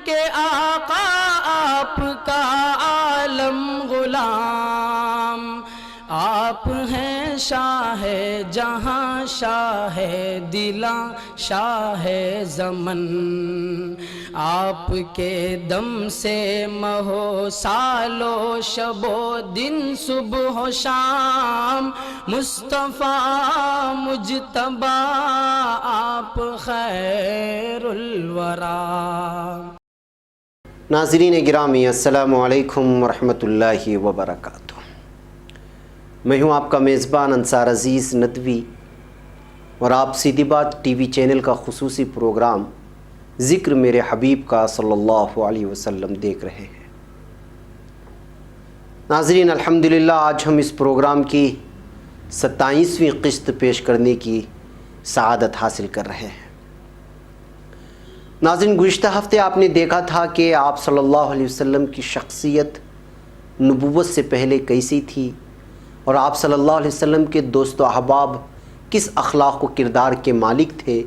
کہ آقا آپ کا عالم غلام، آپ ہیں شاہ جہاں شاہ دلاں شاہ زمن، آپ کے دم سے مہو سالو شب و دن صبح و شام، مصطفیٰ مجتبیٰ آپ خیر الورا۔ ناظرین گرامی السلام علیکم ورحمۃ اللہ وبرکاتہ۔ میں ہوں آپ کا میزبان انصار عزیز ندوی، اور آپ سیدھی بات ٹی وی چینل کا خصوصی پروگرام ذکر میرے حبیب کا صلی اللہ علیہ وسلم دیکھ رہے ہیں۔ ناظرین الحمدللہ آج ہم اس پروگرام کی 27ویں قسط پیش کرنے کی سعادت حاصل کر رہے ہیں۔ ناظرین گزشتہ ہفتے آپ نے دیکھا تھا کہ آپ صلی اللہ علیہ وسلم کی شخصیت نبوت سے پہلے کیسی تھی، اور آپ صلی اللہ علیہ وسلم کے دوست و احباب کس اخلاق و کردار کے مالک تھے۔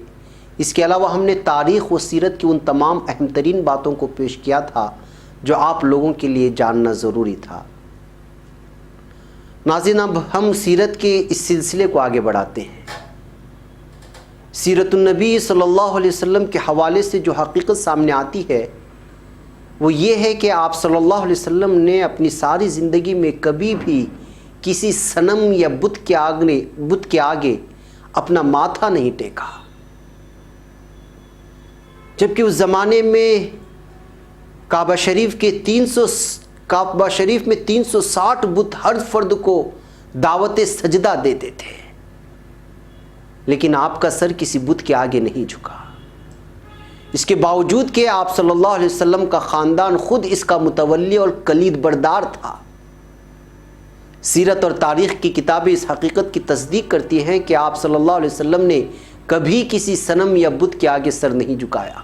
اس کے علاوہ ہم نے تاریخ و سیرت کی ان تمام اہم ترین باتوں کو پیش کیا تھا جو آپ لوگوں کے لیے جاننا ضروری تھا۔ ناظرین اب ہم سیرت کے اس سلسلے کو آگے بڑھاتے ہیں۔ سیرت النبی صلی اللہ علیہ وسلم کے حوالے سے جو حقیقت سامنے آتی ہے وہ یہ ہے کہ آپ صلی اللہ علیہ وسلم نے اپنی ساری زندگی میں کبھی بھی کسی صنم یا بت کے آگے اپنا ماتھا نہیں ٹیکا، جبکہ اس زمانے میں کعبہ شریف میں 360 بت ہر فرد کو دعوت سجدہ دیتے تھے، لیکن آپ کا سر کسی بت کے آگے نہیں جھکا۔ اس کے باوجود کہ آپ صلی اللہ علیہ وسلم کا خاندان خود اس کا متولی اور کلید بردار تھا۔ سیرت اور تاریخ کی کتابیں اس حقیقت کی تصدیق کرتی ہیں کہ آپ صلی اللہ علیہ وسلم نے کبھی کسی صنم یا بت کے آگے سر نہیں جھکایا۔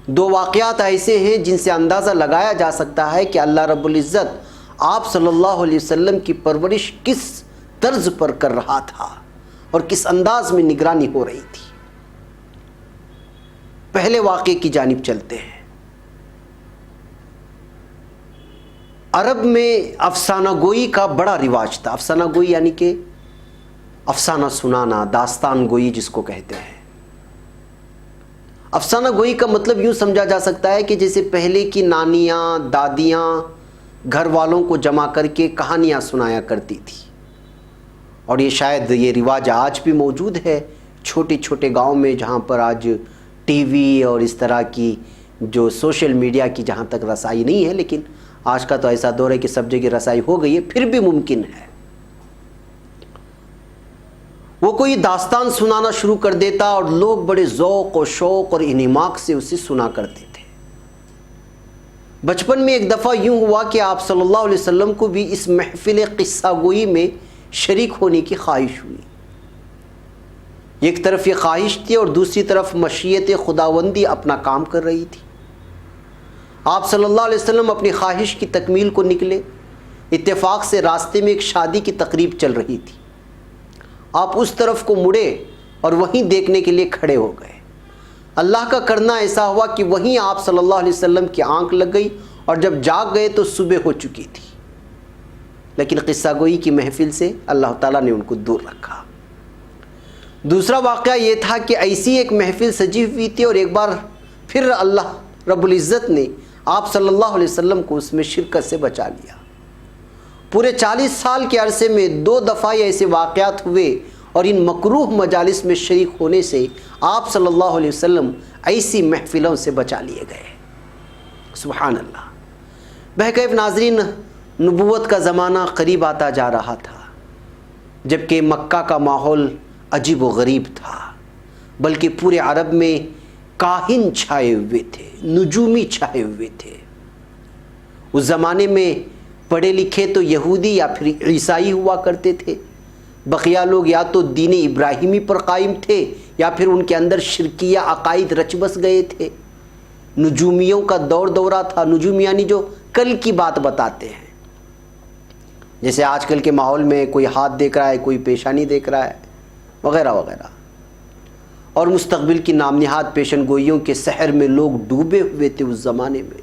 دو واقعات ایسے ہیں جن سے اندازہ لگایا جا سکتا ہے کہ اللہ رب العزت آپ صلی اللہ علیہ وسلم کی پرورش کس طرز پر کر رہا تھا اور کس انداز میں نگرانی ہو رہی تھی۔ پہلے واقعے کی جانب چلتے ہیں۔ عرب میں افسانہ گوئی کا بڑا رواج تھا۔ افسانہ گوئی یعنی کہ افسانہ سنانا، داستان گوئی جس کو کہتے ہیں۔ افسانہ گوئی کا مطلب یوں سمجھا جا سکتا ہے کہ جیسے پہلے کی نانیاں، دادیاں گھر والوں کو جمع کر کے کہانیاں سنایا کرتی تھی، اور یہ شاید یہ رواج آج بھی موجود ہے چھوٹے چھوٹے گاؤں میں، جہاں پر آج ٹی وی اور اس طرح کی جو سوشل میڈیا کی جہاں تک رسائی نہیں ہے، لیکن آج کا تو ایسا دور ہے کہ سب جگہ رسائی ہو گئی ہے، پھر بھی ممکن ہے۔ وہ کوئی داستان سنانا شروع کر دیتا اور لوگ بڑے ذوق و شوق اور انہماک سے اسے سنا کرتے تھے۔ بچپن میں ایک دفعہ یوں ہوا کہ آپ صلی اللہ علیہ وسلم کو بھی اس محفل قصہ گوئی میں شریک ہونے کی خواہش ہوئی۔ ایک طرف یہ خواہش تھی اور دوسری طرف مشیت خداوندی اپنا کام کر رہی تھی۔ آپ صلی اللہ علیہ وسلم اپنی خواہش کی تکمیل کو نکلے۔ اتفاق سے راستے میں ایک شادی کی تقریب چل رہی تھی۔ آپ اس طرف کو مڑے اور وہیں دیکھنے کے لیے کھڑے ہو گئے۔ اللہ کا کرنا ایسا ہوا کہ وہیں آپ صلی اللہ علیہ وسلم کی آنکھ لگ گئی، اور جب جاگ گئے تو صبح ہو چکی تھی، لیکن قصہ گوئی کی محفل سے اللہ تعالیٰ نے ان کو دور رکھا۔ دوسرا واقعہ یہ تھا کہ ایسی ایک محفل سجی ہوئی تھی، اور ایک بار پھر اللہ رب العزت نے آپ صلی اللہ علیہ وسلم کو اس میں شرکت سے بچا لیا۔ پورے 40 سال کے عرصے میں 2 دفعہ ایسے واقعات ہوئے، اور ان مکروہ مجالس میں شریک ہونے سے آپ صلی اللہ علیہ وسلم ایسی محفلوں سے بچا لیے گئے۔ سبحان اللہ۔ بہرکیف ناظرین، نبوت کا زمانہ قریب آتا جا رہا تھا، جبکہ مکہ کا ماحول عجیب و غریب تھا، بلکہ پورے عرب میں کاہن چھائے ہوئے تھے، نجومی چھائے ہوئے تھے۔ اس زمانے میں پڑھے لکھے تو یہودی یا پھر عیسائی ہوا کرتے تھے، بقیہ لوگ یا تو دین ابراہیمی پر قائم تھے یا پھر ان کے اندر شرکیہ عقائد رچ بس گئے تھے۔ نجومیوں کا دورہ تھا۔ نجوم یعنی جو کل کی بات بتاتے ہیں، جیسے آج کل کے ماحول میں کوئی ہاتھ دیکھ رہا ہے، کوئی پیشانی دیکھ رہا ہے، وغیرہ وغیرہ۔ اور مستقبل کی نام نہاد پیشن گوئیوں کے سحر میں لوگ ڈوبے ہوئے تھے اس زمانے میں۔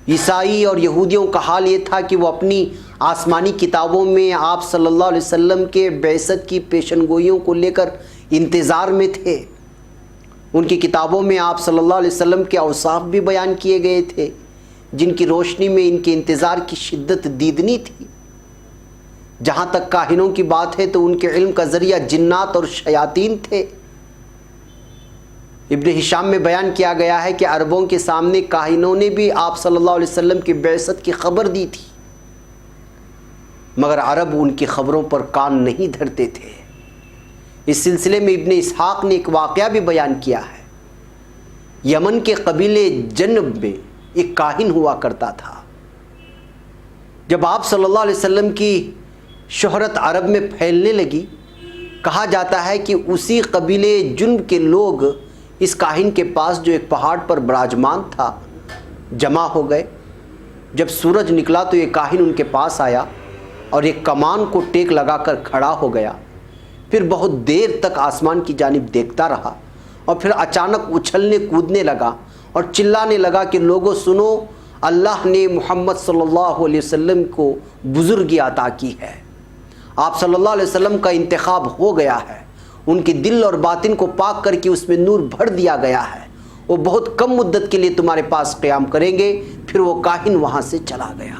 عیسائی اور یہودیوں کا حال یہ تھا کہ وہ اپنی آسمانی کتابوں میں آپ صلی اللہ علیہ وسلم کے بعثت کی پیشن گوئیوں کو لے کر انتظار میں تھے۔ ان کی کتابوں میں آپ صلی اللہ علیہ وسلم کے اوصاف بھی بیان کیے گئے تھے، جن کی روشنی میں ان کے انتظار کی شدت دیدنی تھی۔ جہاں تک کاہنوں کی بات ہے تو ان کے علم کا ذریعہ جنات اور شیاطین تھے۔ ابن ہشام میں بیان کیا گیا ہے کہ عربوں کے سامنے کاہنوں نے بھی آپ صلی اللہ علیہ وسلم کی بعثت کی خبر دی تھی، مگر عرب ان کی خبروں پر کان نہیں دھرتے تھے۔ اس سلسلے میں ابن اسحاق نے ایک واقعہ بھی بیان کیا ہے۔ یمن کے قبیلے جنب میں ایک کاہن ہوا کرتا تھا۔ جب آپ صلی اللہ علیہ وسلم کی شہرت عرب میں پھیلنے لگی، کہا جاتا ہے کہ اسی قبیلے جنب کے لوگ اس کاہن کے پاس جو ایک پہاڑ پر براجمان تھا جمع ہو گئے۔ جب سورج نکلا تو یہ کاہن ان کے پاس آیا اور ایک کمان کو ٹیک لگا کر کھڑا ہو گیا، پھر بہت دیر تک آسمان کی جانب دیکھتا رہا اور پھر اچانک اچھلنے کودنے لگا اور چلانے لگا کہ لوگوں سنو، اللہ نے محمد صلی اللہ علیہ وسلم کو بزرگی عطا کی ہے، آپ صلی اللہ علیہ وسلم کا انتخاب ہو گیا ہے، ان کے دل اور باطن کو پاک کر کے اس میں نور بھر دیا گیا ہے، وہ بہت کم مدت کے لیے تمہارے پاس قیام کریں گے۔ پھر وہ کاہن وہاں سے چلا گیا۔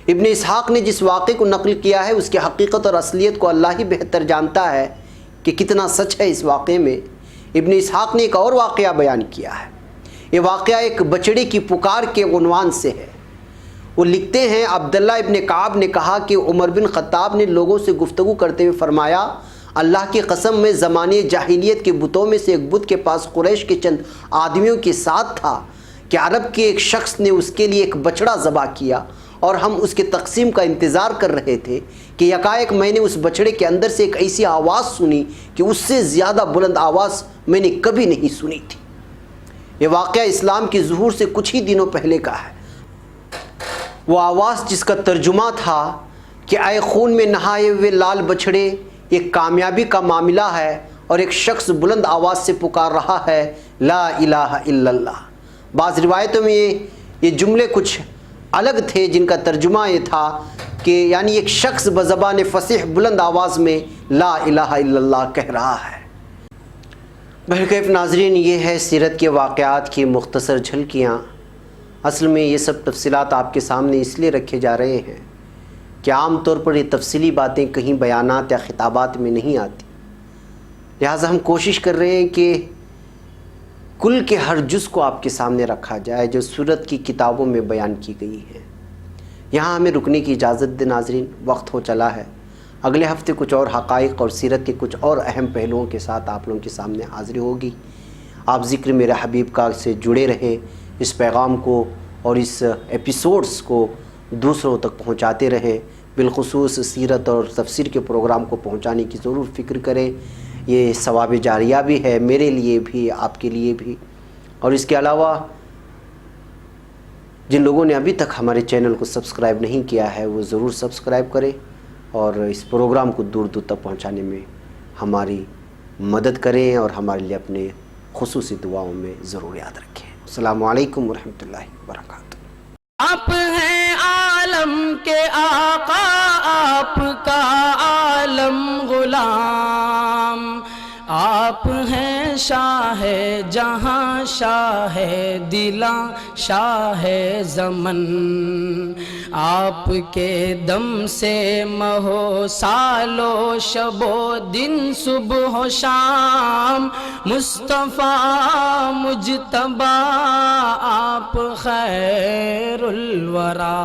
ابن اسحاق نے جس واقعے کو نقل کیا ہے اس کی حقیقت اور اصلیت کو اللہ ہی بہتر جانتا ہے کہ کتنا سچ ہے اس واقعے میں۔ ابن اسحاق نے ایک اور واقعہ بیان کیا ہے۔ یہ واقعہ ایک بچڑے کی پکار کے عنوان سے ہے۔ وہ لکھتے ہیں، عبداللہ ابن کعب نے کہا کہ عمر بن خطاب نے لوگوں سے گفتگو کرتے ہوئے فرمایا، اللہ کی قسم میں زمانے جاہلیت کے بتوں میں سے ایک بت کے پاس قریش کے چند آدمیوں کے ساتھ تھا کہ عرب کے ایک شخص نے اس کے لیے ایک بچڑا ذبح کیا اور ہم اس کے تقسیم کا انتظار کر رہے تھے کہ یکایک میں نے اس بچڑے کے اندر سے ایک ایسی آواز سنی کہ اس سے زیادہ بلند آواز میں نے کبھی نہیں سنی تھی۔ یہ واقعہ اسلام کی ظہور سے کچھ ہی دنوں پہلے کا ہے۔ وہ آواز جس کا ترجمہ تھا کہ اے خون میں نہائے ہوئے لال بچڑے، ایک کامیابی کا معاملہ ہے اور ایک شخص بلند آواز سے پکار رہا ہے، لا الہ الا اللہ۔ بعض روایتوں میں یہ جملے کچھ الگ تھے جن کا ترجمہ یہ تھا کہ یعنی ایک شخص بزبان فصیح بلند آواز میں لا الہ الا اللہ کہہ رہا ہے۔ بہرکیف ناظرین، یہ ہے سیرت کے واقعات کی مختصر جھلکیاں۔ اصل میں یہ سب تفصیلات آپ کے سامنے اس لیے رکھے جا رہے ہیں کہ عام طور پر یہ تفصیلی باتیں کہیں بیانات یا خطابات میں نہیں آتی، لہٰذا ہم کوشش کر رہے ہیں کہ کل کے ہر جز کو آپ کے سامنے رکھا جائے جو سورت کی کتابوں میں بیان کی گئی ہے۔ یہاں ہمیں رکنے کی اجازت دے ناظرین، وقت ہو چلا ہے۔ اگلے ہفتے کچھ اور حقائق اور سیرت کے کچھ اور اہم پہلوؤں کے ساتھ آپ لوگوں کے سامنے حاضری ہوگی۔ آپ ذکر میرے حبیب کا سے جڑے رہیں، اس پیغام کو اور اس ایپیسوڈز کو دوسروں تک پہنچاتے رہیں، بالخصوص سیرت اور تفسیر کے پروگرام کو پہنچانے کی ضرور فکر کریں۔ یہ ثواب جاریہ بھی ہے میرے لیے بھی، آپ کے لیے بھی۔ اور اس کے علاوہ جن لوگوں نے ابھی تک ہمارے چینل کو سبسکرائب نہیں کیا ہے وہ ضرور سبسکرائب کریں اور اس پروگرام کو دور دور تک پہنچانے میں ہماری مدد کریں اور ہمارے لیے اپنے خصوصی دعاؤں میں ضرور یاد رکھیں۔ السلام علیکم ورحمۃ اللہ وبرکاتہ۔ آپ ہیں عالم کے آقا، آپ کا عالم غلام، آپ ہیں شاہ جہاں، شاہ دلاں، شاہ زمن، آپ کے دم سے مہو سالو شب و دن، صبح و شام، مصطفیٰ مجتبیٰ، آپ خیر الورا۔